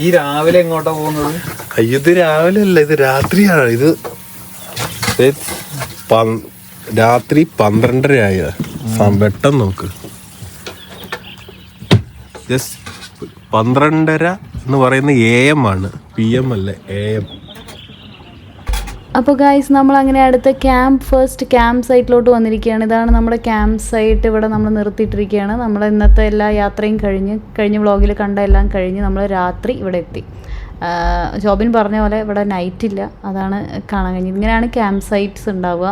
ഈ രാവിലെ എങ്ങോട്ടാ പോകുന്നത്? അയ്യോ ഇത് രാവിലെ അല്ല, ഇത് രാത്രിയാണ്. ഇത് രാത്രി 12:30 ആയ വെട്ടം നോക്ക്. ജസ്റ്റ് 12:30 എന്ന് പറയുന്ന AM ആണ്, PM അല്ല AM. അപ്പോൾ ഗൈസ് നമ്മൾ അങ്ങനെ അടുത്ത ഫസ്റ്റ് ക്യാമ്പ് സൈറ്റിലോട്ട് വന്നിരിക്കുകയാണ്. ഇതാണ് നമ്മുടെ ക്യാമ്പ് സൈറ്റ്. ഇവിടെ നമ്മൾ നിർത്തിയിട്ടിരിക്കുകയാണ്. നമ്മൾ ഇന്നത്തെ എല്ലാ യാത്രയും കഴിഞ്ഞ വ്ളോഗിൽ കണ്ട എല്ലാം കഴിഞ്ഞ് നമ്മൾ രാത്രി ഇവിടെ എത്തി. ജോബിൻ പറഞ്ഞ പോലെ ഇവിടെ നൈറ്റ് ഇല്ല, അതാണ് കാണാൻ കഴിഞ്ഞത്. ഇങ്ങനെയാണ് ക്യാമ്പ് സൈറ്റ്സ് ഉണ്ടാവുക.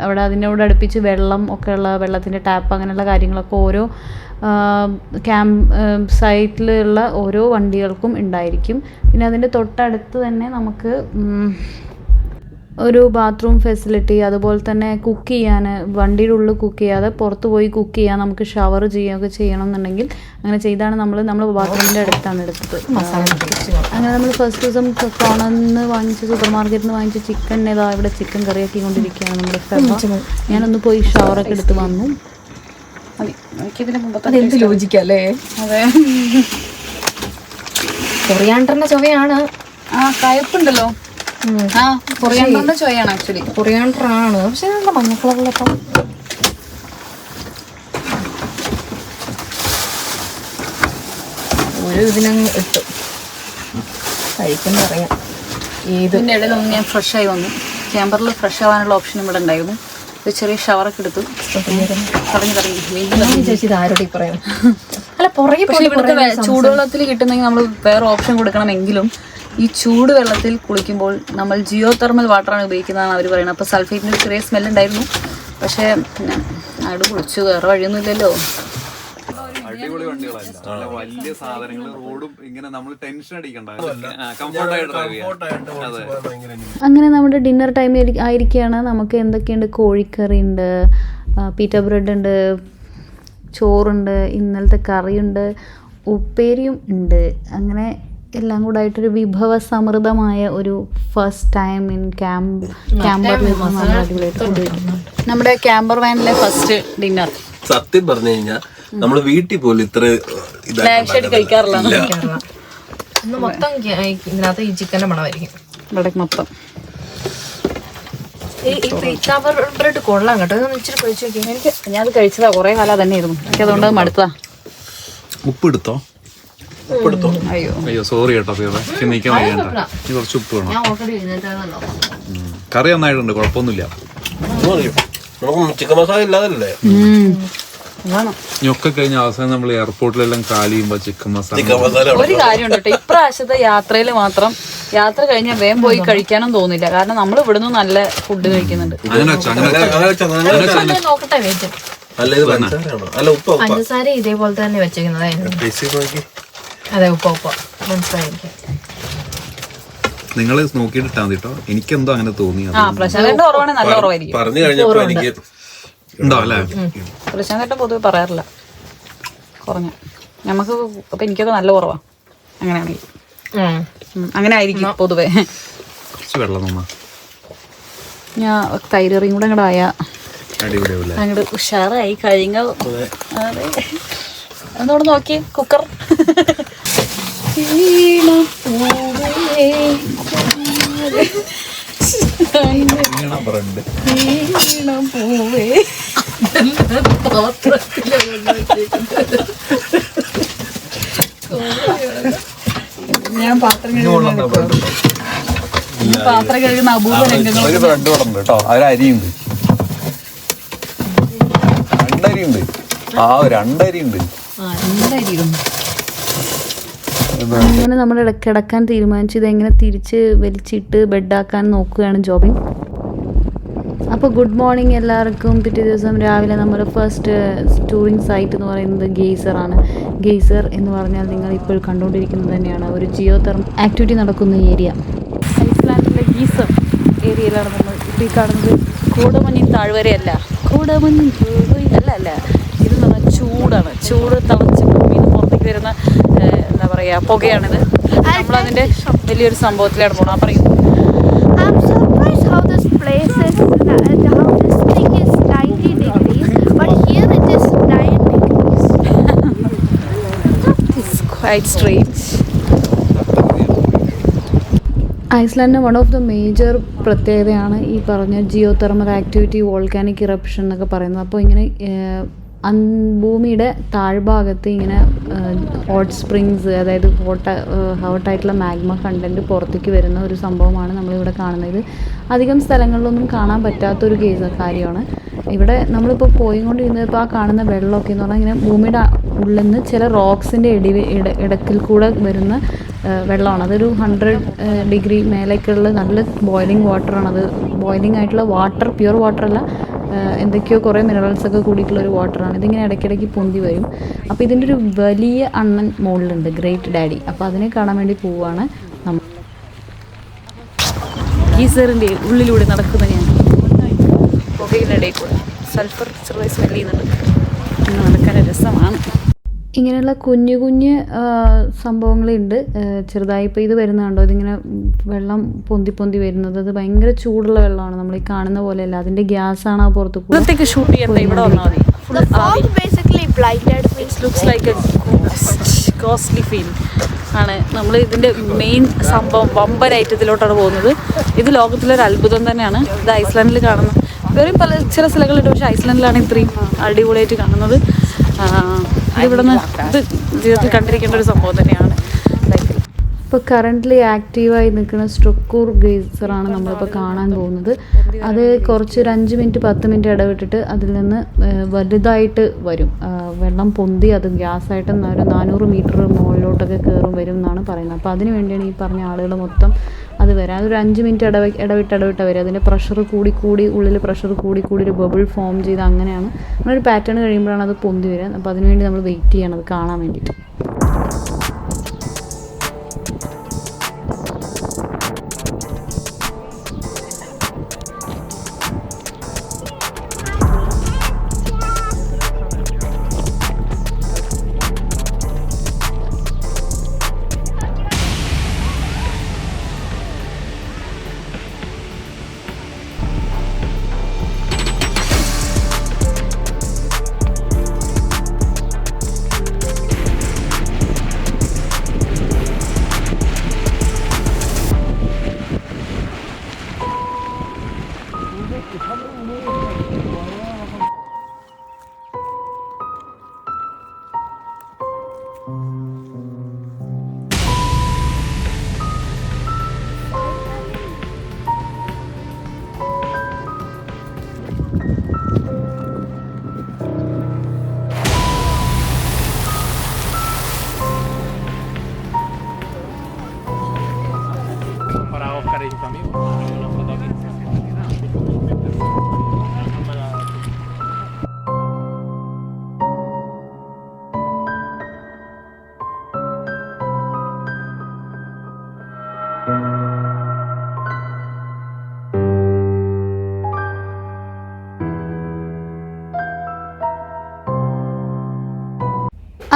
അവിടെ അതിനോട് അടുപ്പിച്ച് വെള്ളം ഒക്കെ ഉള്ള വെള്ളത്തിൻ്റെ ടാപ്പ് അങ്ങനെയുള്ള കാര്യങ്ങളൊക്കെ ഓരോ ക്യാമ്പ് സൈറ്റിലുള്ള ഓരോ വണ്ടികൾക്കും ഉണ്ടായിരിക്കും. പിന്നെ അതിൻ്റെ തൊട്ടടുത്ത് തന്നെ നമുക്ക് ഒരു ബാത്റൂം ഫെസിലിറ്റി, അതുപോലെ തന്നെ കുക്ക് ചെയ്യാൻ, വണ്ടിയുടെ ഉള്ളിൽ കുക്ക് ചെയ്യാതെ പുറത്ത് പോയി കുക്ക് ചെയ്യാൻ, നമുക്ക് ഷവർ ചെയ്യുകയൊക്കെ ചെയ്യണം എന്നുണ്ടെങ്കിൽ അങ്ങനെ ചെയ്താണ് നമ്മൾ ബാത്റൂമിൻ്റെ അടുത്താണ് എടുത്തത്. അങ്ങനെ നമ്മൾ ഫസ്റ്റ് ദിവസം കോണന്ന് വാങ്ങിച്ച സൂപ്പർ മാർക്കറ്റിൽ നിന്ന് വാങ്ങിച്ച ചിക്കൻ ഇതാ ഇവിടെ ചിക്കൻ കറിയാക്കി കൊണ്ടിരിക്കുകയാണ് നമ്മുടെ ഫെബ. ഞാനൊന്ന് പോയി ഷവറൊക്കെ എടുത്ത് വന്നു. എന്ത് ലോജിക്കല്ലേ? അതെ, കൊറിയാണ്ടറിന്റെ ചൊവ്വയാണ്. കയപ്പുണ്ടല്ലോ. കൊറിയാണ്ടറിന്റെ ചൊവ്വയാണ് ആക്ച്വലി. കൊറിയാണ്ടർ ആണ്, പക്ഷെ നല്ല മഞ്ഞ കളറിലൊക്കെ ഒരു ഇതിനങ്ങ് ഇട്ടു കഴിക്കുന്ന അറിയാം. ഇതിൻ്റെ ഇടയിലൊന്നും ഞാൻ ഫ്രഷായി വന്നു. ക്യാമ്പറിൽ ഫ്രഷ് ആവാനുള്ള ഓപ്ഷൻ ഇവിടെ ഉണ്ടായിരുന്നു. ഒരു ചെറിയ ഷവറൊക്കെ എടുത്തു. ചേച്ചി ഇത് ആരോട് പറയാം. അല്ല പുറകെ ഇവിടുത്തെ ചൂടുവെള്ളത്തിൽ കിട്ടുന്നെങ്കിൽ നമ്മൾ വേറെ ഓപ്ഷൻ കൊടുക്കണമെങ്കിലും ഈ ചൂട് വെള്ളത്തിൽ കുളിക്കുമ്പോൾ നമ്മൾ ജിയോ തെർമൽ വാട്ടറാണ് ഉപയോഗിക്കുന്നതാണ് അവർ പറയുന്നത്. അപ്പോൾ സൾഫേറ്റിൻ്റെ ചെറിയ സ്മെല്ലുണ്ടായിരുന്നു. പക്ഷേ പിന്നെ അവിടെ കുളിച്ചു, വേറെ വഴിയൊന്നും ഇല്ലല്ലോ. അടിപൊളി വണ്ടികളല്ല, വലിയ സാധനങ്ങൾ, റോഡും ഇങ്ങനെ നമ്മൾ ടെൻഷൻ അടിക്കണ്ട, കംഫർട്ടായിട്ട് ഡ്രൈവ് ചെയ്യാം. അങ്ങനെ നമ്മുടെ ഡിന്നർ ടൈം ആയിരിക്കുകയാണ്. നമുക്ക് എന്തൊക്കെയുണ്ട്, കോഴിക്കറി ഉണ്ട്, പീറ്റ ബ്രെഡ് ഉണ്ട്, ചോറുണ്ട്, ഇന്നലത്തെ കറിയുണ്ട്, ഉപ്പേരിയും ഉണ്ട്. അങ്ങനെ എല്ലാം കൂടെ ആയിട്ടൊരു വിഭവ സമൃദ്ധമായ ഒരു ഫസ്റ്റ് ടൈം ഇൻ ക്യാമ്പറിൽ നമ്മുടെ ക്യാമ്പർ വാനിലെ ഫസ്റ്റ് ഡിന്നർ. സത്യം പറഞ്ഞു കഴിഞ്ഞാൽ നമ്മള് വീട്ടിൽ പോലും ഇത്ര കഴിക്കാറില്ല. മൊത്തം ഇതിനകത്ത് ഈ ചിക്കന്റെ മണമായിരിക്കും ഇവിടെ മൊത്തം. ബ്രെഡ് കൊള്ളാം കേട്ടോ, ഇച്ചിരി കഴിച്ചു നോക്കി. എനിക്ക് ഞാനത് കഴിച്ചതാ, കുറെ കാലം തന്നെയായിരുന്നു. എനിക്ക് അതുകൊണ്ട് അത് മടുത്തതാ. ഉപ്പെടുത്തോ? അയ്യോ സോറി കേട്ടോ, നീക്കാൻ വയ്യണ്ട. കുറച്ച് ഉപ്പ് വേണം. കറി നന്നായിട്ടുണ്ട്, കുഴപ്പമൊന്നുമില്ല. ചിക്കൻ മസാല ഇല്ലാതല്ലേ ഞൊക്കെ കഴിഞ്ഞ അവസാനം നമ്മൾ എയർപോർട്ടിലെല്ലാം കാലി ചെയ്യുമ്പോ ചിക്കൻ മസാല. ഒരു കാര്യമുണ്ട് കേട്ടോ, ഇപ്രാവശ്യത്തെ യാത്രയിൽ മാത്രം യാത്ര കഴിഞ്ഞാൽ വേഗം പോയി കഴിക്കാനും തോന്നില്ല. കാരണം നമ്മൾ ഇവിടുന്ന് നല്ല ഫുഡ് കഴിക്കുന്നുണ്ട്. നോക്കട്ടെ വെച്ച് പഞ്ചസാര ഇതേപോലെ തന്നെ വെച്ചേക്കുന്നതായിരുന്നു. അതെ, ഉപ്പ മനസ്സിലായിരിക്കും. നിങ്ങൾ നോക്കിയിട്ട് ഇട്ടാ മതി കേട്ടോ. എനിക്കെന്തോ അങ്ങനെ തോന്നി. പറഞ്ഞു കഴിഞ്ഞപ്പോ എനിക്ക് ഉണ്ടോ അല്ലേ? പ്രശാന്തേട്ടൻ പൊതുവെ പറയാറില്ല കുറഞ്ഞ നമുക്ക്. അപ്പൊ എനിക്കൊക്കെ നല്ല കുറവാ. അങ്ങനെയാണെങ്കിൽ അങ്ങനെ ആയിരിക്കും പൊതുവെ. കുറച്ച് വെള്ളം തന്നാ ഞാൻ തൈരറിയും കൂടെ അങ്ങോട്ട് ആയ അടിപൊളിയാവില്ലേ? അങ്ങോട്ട് ഉഷാറായി കഴിഞ്ഞ. എന്നോട് നോക്കി കുക്കർ. ഞാൻ പാത്രം കഴുകുന്ന അപൂർവ രംഗങ്ങൾ. ഒരു ബ്രെഡ് കൊടുണ്ട് കേട്ടോ, അതിലരിയുണ്ട്, 2 അരിയുണ്ട്. രണ്ടരിയുണ്ട്. അങ്ങനെ നമ്മൾ കിടക്കാൻ തീരുമാനിച്ചു. ഇതെങ്ങനെ തിരിച്ച് വലിച്ചിട്ട് ബെഡാക്കാൻ നോക്കുകയാണ് ജോബിൻ. അപ്പോൾ ഗുഡ് മോർണിംഗ് എല്ലാവർക്കും. പിറ്റേ ദിവസം രാവിലെ നമ്മുടെ ഫസ്റ്റ് ടൂറിങ് സൈറ്റ് എന്ന് പറയുന്നത് ഗെയ്സറാണ്. ഗെയ്സർ എന്ന് പറഞ്ഞാൽ നിങ്ങൾ ഇപ്പോൾ കണ്ടുകൊണ്ടിരിക്കുന്നത് തന്നെയാണ് ഒരു ജിയോ തെർമൽ ആക്ടിവിറ്റി നടക്കുന്ന ഏരിയ. ഐസ്ലാൻഡിലെ ഗീസർ ഏരിയയിലാണ് നമ്മൾ ഇപ്പോൾ ഈ കാണുന്നത്. കൂടമഞ്ഞിൻ താഴ്വരയല്ല, കൂടമഞ്ഞിൻ അല്ല, ഇത് എന്ന് പറഞ്ഞാൽ ചൂടാണ്. ചൂട് തിളച്ച് ഭൂമിയിൽ നിന്ന് പുറത്തേക്ക് വരുന്ന എന്താ പറയുക പുകയാണിത്. നമ്മളതിൻ്റെ വലിയൊരു സംഭവത്തിലാണ് പോകണം. പറയും quite strange. ഐസ്ലാൻഡിൻ്റെ വൺ ഓഫ് ദ മേജർ പ്രത്യേകതയാണ് ഈ പറഞ്ഞ geothermal activity, volcanic eruption എന്നൊക്കെ പറയുന്നത്. അപ്പോൾ ഇങ്ങനെ ഭൂമിയുടെ താഴ്ഭാഗത്ത് ഇങ്ങനെ ഹോട്ട് സ്പ്രിങ്സ്, അതായത് ഹോട്ടായിട്ടുള്ള മാഗ്മ കണ്ടൻറ്റ് പുറത്തേക്ക് വരുന്ന ഒരു സംഭവമാണ് നമ്മളിവിടെ കാണുന്നത്. ഇത് അധികം സ്ഥലങ്ങളിലൊന്നും കാണാൻ പറ്റാത്തൊരു കാര്യമാണ്. ഇവിടെ നമ്മളിപ്പോൾ പോയിക്കൊണ്ടിരുന്നത് ഇപ്പോൾ ആ കാണുന്ന വെള്ളമൊക്കെ എന്ന് പറഞ്ഞാൽ ഇങ്ങനെ ഭൂമിയുടെ ഉള്ളിൽ നിന്ന് ചില റോക്സിൻ്റെ ഇടക്കിൽ കൂടെ വരുന്ന വെള്ളമാണ്. അതൊരു 100 ഡിഗ്രി മേലേക്കുള്ള നല്ല ബോയിലിംഗ് വാട്ടറാണ്. അത് ബോയിലിംഗ് ആയിട്ടുള്ള വാട്ടർ, പ്യുവർ വാട്ടർ അല്ല, എന്തൊക്കെയോ കുറേ മിനറൽസൊക്കെ കൂടിയിട്ടുള്ളൊരു വാട്ടറാണ്. ഇതിങ്ങനെ ഇടയ്ക്കിടയ്ക്ക് പൊന്തി വരും. അപ്പോൾ ഇതിൻ്റെ ഒരു വലിയ അണ്ണൻ മുകളിലുണ്ട്, ഗ്രേറ്റ് ഡാഡി. അപ്പോൾ അതിനെ കാണാൻ വേണ്ടി പോവുകയാണ് നമ്മൾ. ഗീസറിൻ്റെ ഉള്ളിലൂടെ നടക്കുന്ന ഞാൻ പുകയുടെ ഇടയിൽ കൂടെ സൾഫർ ചെറുതായി സ്മെൽ ചെയ്യുന്നുണ്ട്. നടക്കാൻ രസമാണ്. ഇങ്ങനെയുള്ള കുഞ്ഞു കുഞ്ഞ് സംഭവങ്ങളുണ്ട് ചെറുതായി. ഇപ്പോൾ ഇത് വരുന്നത് കണ്ടോ, ഇതിങ്ങനെ വെള്ളം പൊന്തി വരുന്നത്. അത് ഭയങ്കര ചൂടുള്ള വെള്ളമാണ്, നമ്മൾ ഈ കാണുന്ന പോലെയല്ല. അതിൻ്റെ ഗ്യാസാണ് ആ പുറത്ത് കൂടെ ഷൂട്ട് ചെയ്യേണ്ടത്. ഇവിടെ വന്നാൽ മതി. കോസ്റ്റ്ലി ഫീൽ ആണ്. നമ്മൾ ഇതിൻ്റെ മെയിൻ സംഭവം വമ്പൻ ഐറ്റത്തിലോട്ടാണ് പോകുന്നത്. ഇത് ലോകത്തിലൊരു അത്ഭുതം തന്നെയാണ്. ഇത് ഐസ്ലാൻഡിൽ കാണുന്നത് വേറെയും ചില സ്ഥലങ്ങളുണ്ട്, പക്ഷേ ഐസ്ലാൻഡിലാണ് ഇത്രയും അടിപൊളിയായിട്ട് കാണുന്നത്. ഇവിടെ നിന്ന് ഇത് ജീവിതത്തിൽ കണ്ടിരിക്കേണ്ട ഒരു സംഭവം തന്നെയാണ്. ഇപ്പോൾ കറൻ്റ്ലി ആക്റ്റീവായി നിൽക്കുന്ന സ്ട്രൊക്കൂർ ഗേസറാണ് നമ്മളിപ്പോൾ കാണാൻ പോകുന്നത്. അത് കുറച്ച് 5 മിനിറ്റ് 10 മിനിറ്റ് ഇടവിട്ടിട്ട് അതിൽ നിന്ന് വലുതായിട്ട് വരും വെള്ളം പൊന്തി. അത് ഗ്യാസായിട്ട് ഒരു 400 മീറ്റർ മുകളിലോട്ടൊക്കെ വരും എന്നാണ് പറയുന്നത്. അപ്പോൾ അതിന് വേണ്ടിയാണ് ഈ പറഞ്ഞ ആളുകൾ മൊത്തം അത് വരാം. അതൊരു 5 മിനിറ്റ് ഇടവിട്ട് വരും. അതിൻ്റെ പ്രഷർ കൂടി ഉള്ളിൽ പ്രഷർ കൂടി ഒരു ബബിൾ ഫോം ചെയ്ത് അങ്ങനെയാണ് നമ്മളൊരു പാറ്റേൺ കഴിയുമ്പോഴാണ് അത് പൊന്തി വരിക. അപ്പോൾ അതിനുവേണ്ടി നമ്മൾ വെയിറ്റ് ചെയ്യണം അത് കാണാൻ വേണ്ടിയിട്ട്.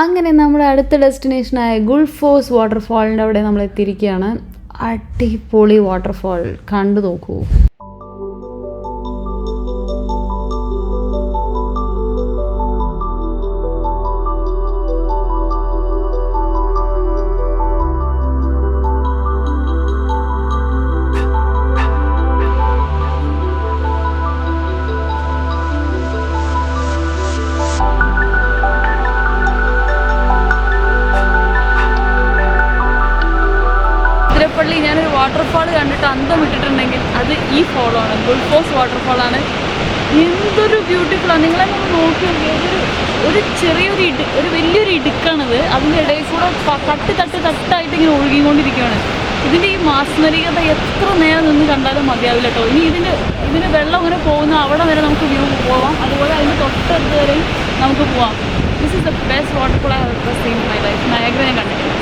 അങ്ങനെ നമ്മുടെ അടുത്ത ഡെസ്റ്റിനേഷനായ ഗുൾഫോസ് വാട്ടർഫാളിൻ്റെ അവിടെ നമ്മൾ എത്തിയിരിക്കുകയാണ്. അടിപൊളി വാട്ടർഫാൾ, കണ്ടു നോക്കൂ. ഞാനൊരു വാട്ടർഫാൾ കണ്ടിട്ട് അന്തം വിട്ടിട്ടുണ്ടെങ്കിൽ അത് ഈ ഫോളാണ്, ഗുൾഫോസ് വാട്ടർഫാളാണ്. എന്തൊരു ബ്യൂട്ടിഫുള്ളാണ്. നിങ്ങളെന്നെ നോക്കി നോക്കിയാൽ ഒരു വലിയൊരു ഇടുക്കാണത്. അതിൻ്റെ ഇടയിൽ കൂടെ തട്ടായിട്ട് ഇങ്ങനെ ഒഴുകിക്കൊണ്ടിരിക്കുകയാണ്. ഇതിൻ്റെ ഈ മാസ്മരികത എത്ര നേരം നിന്ന് കണ്ടാലും മതിയാവില്ല കേട്ടോ. ഇനി ഇതിൻ്റെ വെള്ളം ഇങ്ങനെ പോകുന്ന അവിടെ വരെ നമുക്ക് വ്യൂ പോവാം, അതുപോലെ അതിൻ്റെ തൊട്ടടുത്ത് വരെയും നമുക്ക് പോവാം. This is the best waterfall I have ever seen in my life. Niagara ഞാൻ കണ്ടിട്ടില്ല.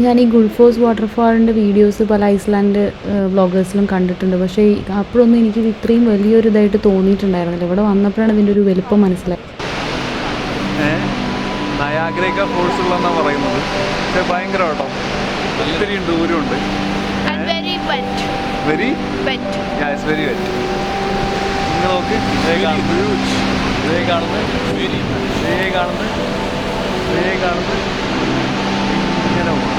ഞാൻ ഈ ഗുൾഫോസ് വാട്ടർഫാളിൻ്റെ വീഡിയോസ് പല ഐസ്ലാൻഡ് വ്ളോഗേഴ്സിലും കണ്ടിട്ടുണ്ട്. പക്ഷേ അപ്പോഴൊന്നും എനിക്ക് ഇത്രയും വലിയൊരു ഇതായിട്ട് തോന്നിയിട്ടുണ്ടായിരുന്നില്ല. ഇവിടെ വന്നപ്പോഴാണ് ഇതിൻ്റെ ഒരു വലുപ്പം മനസ്സിലായത്. നയാഗ്രയൊക്കെ ഫോഴ്സ് ഉള്ളതെന്നാണ് പറയുന്നത്. പക്ഷെ ഭയങ്കര കേട്ടോ, ഒത്തിരി ദൂരമുണ്ട്. Very wet. നിങ്ങൾ നോക്ക്, ഇതേ കാണുന്നത് ഇങ്ങനെ പോകും.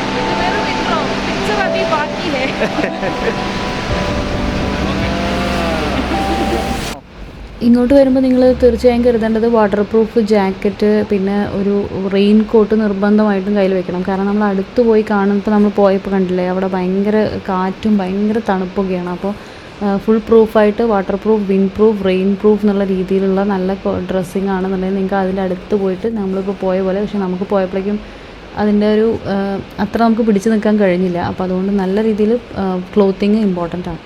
ഇങ്ങോട്ട് വരുമ്പോൾ നിങ്ങൾ തീർച്ചയായും കരുതേണ്ടത് വാട്ടർ പ്രൂഫ് ജാക്കറ്റ്, പിന്നെ ഒരു റെയിൻ കോട്ട് നിർബന്ധമായിട്ടും കയ്യിൽ വെക്കണം. കാരണം നമ്മൾ അടുത്ത് പോയി കാണുമ്പോൾ നമ്മൾ പോയപ്പോൾ കണ്ടില്ലേ, അവിടെ ഭയങ്കര കാറ്റും ഭയങ്കര തണുപ്പൊക്കെയാണ്. അപ്പോൾ ഫുൾ പ്രൂഫായിട്ട് waterproof, windproof, rainproof എന്നുള്ള രീതിയിലുള്ള നല്ല ഡ്രസ്സിങ് ആണെന്നുണ്ടെങ്കിൽ നിങ്ങൾക്ക് അതിൻ്റെ അടുത്ത് പോയിട്ട് നമ്മളിപ്പോൾ പോയ പോലെ, പക്ഷേ നമുക്ക് പോയപ്പോഴേക്കും അതിൻ്റെ ഒരു അത്ര നമുക്ക് പിടിച്ചു നിൽക്കാൻ കഴിഞ്ഞില്ല. അപ്പോൾ അതുകൊണ്ട് നല്ല രീതിയിൽ ക്ലോത്തിങ് ഇമ്പോർട്ടൻ്റ് ആണ്.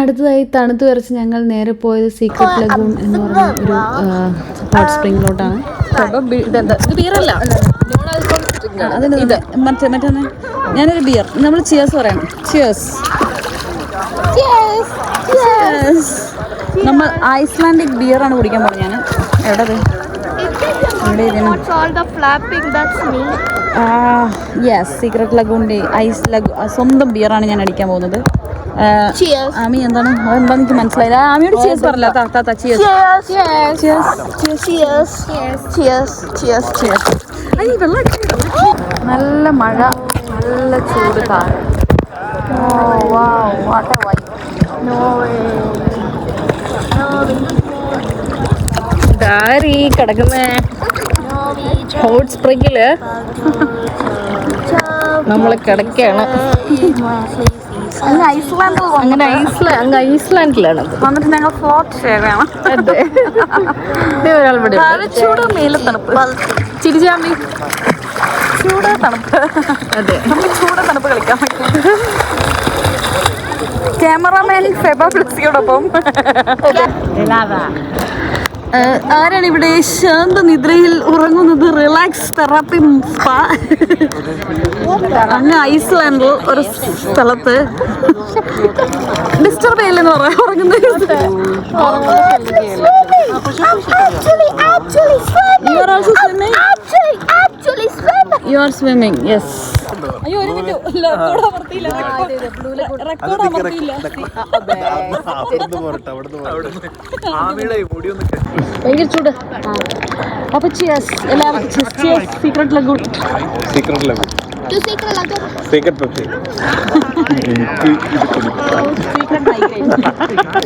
അടുത്തതായി തണുത്ത് വിറച്ച് ഞങ്ങൾ നേരെ പോയത് സീക്രട്ട് ലഗൂൺ എന്ന് പറഞ്ഞ ഒരു ഹോട്ട് സ്പ്രിങ്ങിലോട്ടാണ്. ഞാനൊരു ബിയർ, നമ്മൾ ചിയേഴ്സ് പറയണം. ചിയേഴ്സ്. നമ്മൾ ഐസ്ലാൻഡിക് ബിയർ ആണ് കുടിക്കാൻ പോകുന്നത്. ഞാൻ എവിടെ യെസ്, സീക്രട്ട് ലഗൂണിന്റെ സ്വന്തം ബിയറാണ് ഞാൻ അടിക്കാൻ പോകുന്നത്. ആമി എന്താണ് അതെന്താ എനിക്ക് മനസ്സിലായില്ല. ആമിയോട് ചിയേഴ്സ് പറഞ്ഞില്ല. നല്ല മഴ, നല്ല ചൂട് കാലം. കിടക്കുന്ന ഹോട്ട് സ്പ്രിങ്ങില് നമ്മള് കിടക്കുകയാണ്. അങ്ങനെ ഐസ്ലാൻഡിലാണ് വന്നിട്ട് ഞങ്ങൾ ഫ്ലോട്ട് ചെയ്യണം. ചൂട് മേലെ തണുപ്പ്, ചിരിച്ചാമ്പി ചൂട് തണുപ്പ്. അതെ, നമുക്ക് ചൂട് തണുപ്പ് കളിക്കാൻ പറ്റും. ക്യാമറാമാൻ ഫെബ ഫ്ലെക്സിയോടൊപ്പം ആരാണ് ഇവിടെ ശാന്ത നിദ്രയിൽ ഉറങ്ങുന്നത്? Relax therapy spa. അങ്ങ് ഐസ്ലാൻഡിൽ ഒരു സ്ഥലത്ത് ഡിസ്റ്റർബ് ചെയ്യില്ലെന്ന് പറയാം ഉറങ്ങുന്നത്. You are swimming, yes. അയ്യോ ഒരു മിനിറ്റ്, റെക്കോർഡ് അമർത്തിയില്ല. ഭയങ്കര ചൂട്. അപ്പൊ ചിയേഴ്സ് എല്ലാവർക്കും. Secret lagoon.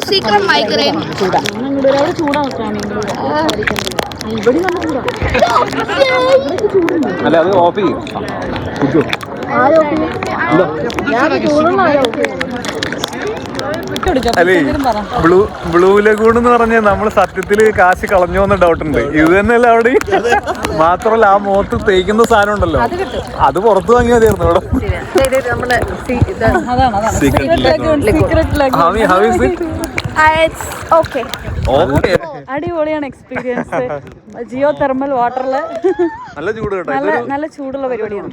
Secret migraine. ചൂടാ അല്ല, അത് ഓഫ് ചെയ്യും. അല്ലേ, ബ്ലൂ ലഗൂൺ എന്ന് പറഞ്ഞാൽ നമ്മൾ സത്യത്തില് കാശ് കളഞ്ഞു വന്ന ഡൗട്ടുണ്ട്. ഇത് തന്നെയല്ല അവിടെ. മാത്രമല്ല ആ മുഖത്ത് തേക്കുന്ന സാധനം ഉണ്ടല്ലോ, അത് പുറത്ത് വാങ്ങിയാൽ മതിയായിരുന്നു ഇവിടെ. അടിപൊളിയാണ് എക്സ്പീരിയൻസ്. ജിയോ തെർമൽ വാട്ടറില് നല്ല ചൂട് കേട്ടോ, നല്ല ചൂടുള്ള പരിപാടിയാണ്.